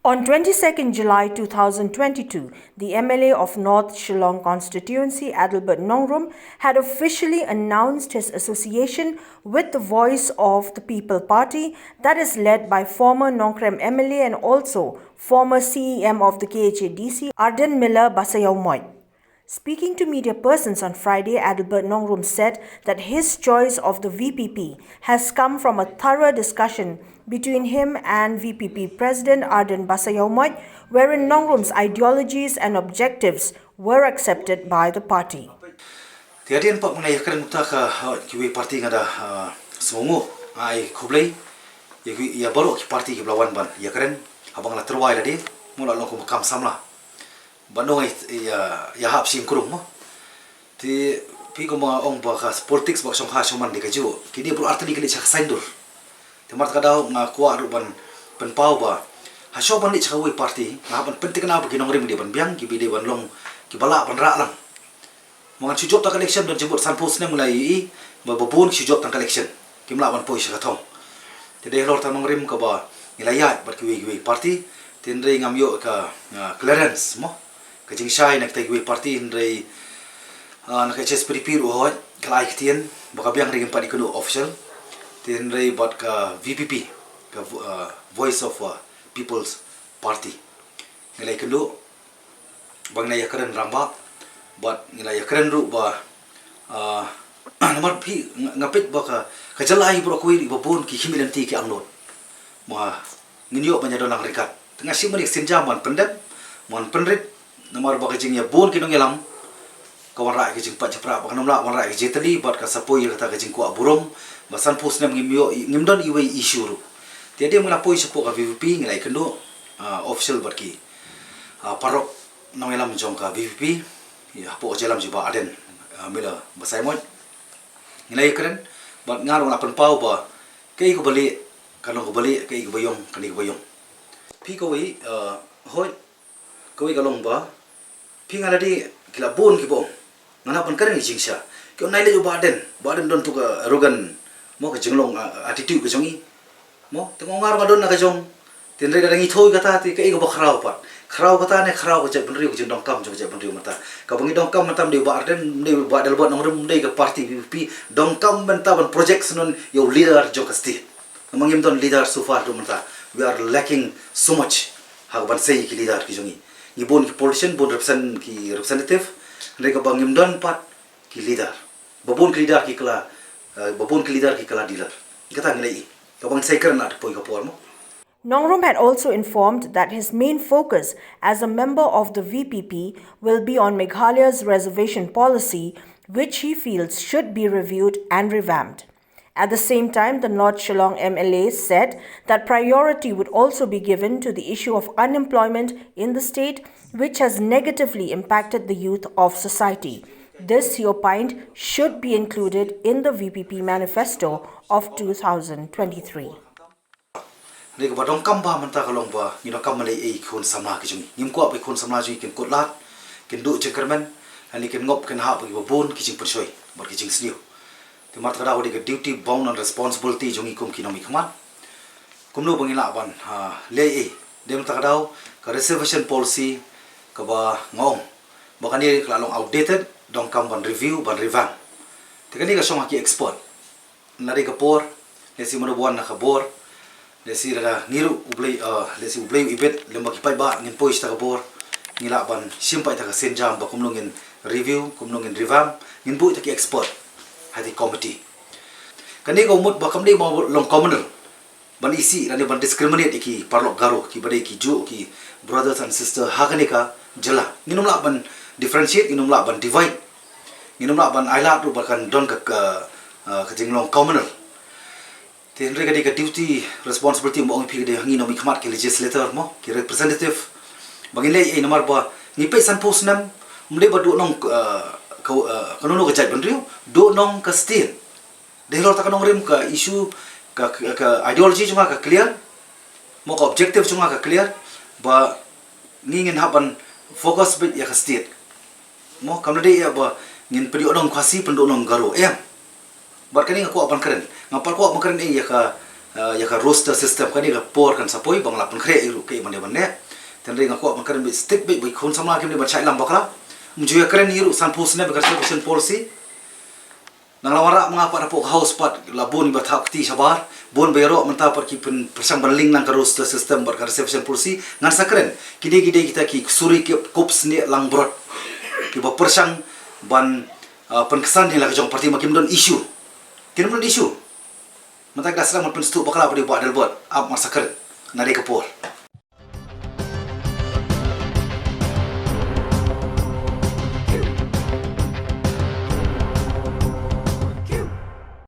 On 22nd July 2022, the MLA of North Shillong Constituency, Adelbert Nongrum, had officially announced his association with the Voice of the People Party that is led by former Nongkrem MLA and also former CEM of the KHADC, Ardent Miller Basaiawmoit. Speaking to media persons on Friday, Adelbert Nongrum said that his choice of the VPP has come from a thorough discussion between him and VPP President Ardent Basaiawmoit, wherein Nongrum's ideologies and objectives were accepted by the party. Tiada empat mengenai kerana muta kiwi parti ngada semungu ai kublai ya baru ki parti ki belawan ban ya keren abang la terwai tadi mula long ko makam samla bandung ya hap sim kurung mo ti pi ko ma ong ba khas politics ba song khas man de kaju kini bro artli kali chak saindur ti mar kadau nga kwa ru ban penpau ba hasyo ban ni chawi parti nga ban penting na ba ki nongrim di ban biang ki bi de ban long ki bala ban ra lang mga sujop tang election dan jebut sampus ne mulai i babun sujop tang election ki mla ban poi sakathong ti de lor tang nongrim ka ba nilayat bat ki parti tin rei ngam yo ka clearance mo ka jing shai nak tai parti rei nak ches prepare ho kalai kitien baka biang ring pa dikuno official tin rei bat ka VPP ka Voice of People's Party nilai kendo bang na yakren ramba bat nilai yakren ru ba namar pi ngapit baka kajalai bro kuiri babun ki himilanti ki angnot ma nginyo banya donang rekat tengah si menik sinjaman pendem mon penrit namar baka jing ya bon kinong yalam kawan rai ke jing pat japra baka namla wan rai ke jetali bat ka sapoi kata ke jing kwa burung basan pus nem ngimyo ngimdon iwe issue ru tiada mula poi sepo ka VPP nilai kendo official bat ki parok nong yalam jong ka VPP ya po jalam jiba Ardent Miller Basaiawmoit nilai keren bat ngarong lapan pau ba kei ko bali kanong ko bali kei ko bayong kani ko bayong pi ko wi hoi ko wi kalong ba pi ngala di kila bon ki bong ngana pan karen jingsha ko nai le jo baden don tu ka arrogant mo ka jinglong attitude ka jongi mo te ngar ba don na ka jong tin re ka ngi thoi kata ti kei ko ba khrau kata ne khrau ko je benri ko jindong kam jo je benri mata ka bangi dong kam matam de ba Ardent de ba Adelbert Nongrum de ka party VPP dong kam benta ban project non yo leader jo ka sti mangim don leader so far do mata we are lacking so much hagban sei ki leader ki jongi ni bon ki politician bon representative reka bangim don pat ki leader babon ki leader ki kala dealer kata nglei ka bang sei karna poi ka por mo. Nongrum had also informed that his main focus as a member of the VPP will be on Meghalaya's reservation policy, which he feels should be reviewed and revamped. At the same time, the North Shillong MLA said that priority would also be given to the issue of unemployment in the state, which has negatively impacted the youth of society. This, he opined, should be included in the VPP manifesto of 2023. Reka ba dong kam ba manta kalong ba ngino kam malai e khon samla ki jungi ngim ko ba khon samla jungi ken kotlat ken du chekerman ani ken ngop ken ha ba bon ki jing persoi bar ki jing sniu te mat kada odi ke duty bound and responsibility jungi kum ki nomi khman kumno bangila ban le e dem ta kada ka reservation policy ka ba ngong ba kan ni klalong outdated dong kam ban review ban revamp te kan ni ka song ki export nari ka por le si mo buan na ka bor lesi daga ngiru ublei lesi ublei ibet lemba kipai ba ngin pois ta kabor ngila ban simpai ta ka senjam ba kumlongin review kumlongin revamp ngin bu ta ki export hadi committee kani ko mut ba kamdei ba long commoner ban isi rani ban discriminate ki parlok garo ki badai ki ju ki brothers and sister hakani ka jala nginum la ban differentiate nginum la ban divide nginum la ban aila tu bakan don ka jinglong commoner tin re ka duty responsibility mo ang pigde hangi no mi khamat ke legislator mo ki representative bangin le e namar ba ni pe san post nam mle ba do nong kanono ka jai bandrio do nong ka stin de lor ta kanong rim ka issue ka ideology chunga ka clear mo ka objective chunga ka clear ba ngin haban focus bit ya ka state mo kamde ya ba ngin pedi onong khasi pendo nong garo em bar kani ko apan keren ngapal ko apan keren ya ka ya ka roster system kan ni ka por kan sapoi bangla pun kre iru ke mane banne ten ring aku makan bi stick bi khon samla ke ni ba chai lam bakla muju ya kren iru san posne be conservation policy nang lawara mengapa rapok house part labun ba thak ti sabar bon bero menta par ki pen persang berling nang ka roster system ber conservation policy ngan sakren kide kita ki suri ke kops ni lang brot ki ba persang ban penkesan ni la ka jong parti makim don issue kin don issue mata ka sala pen stu bakla ba di ba Adelbert ab masakren nari kapor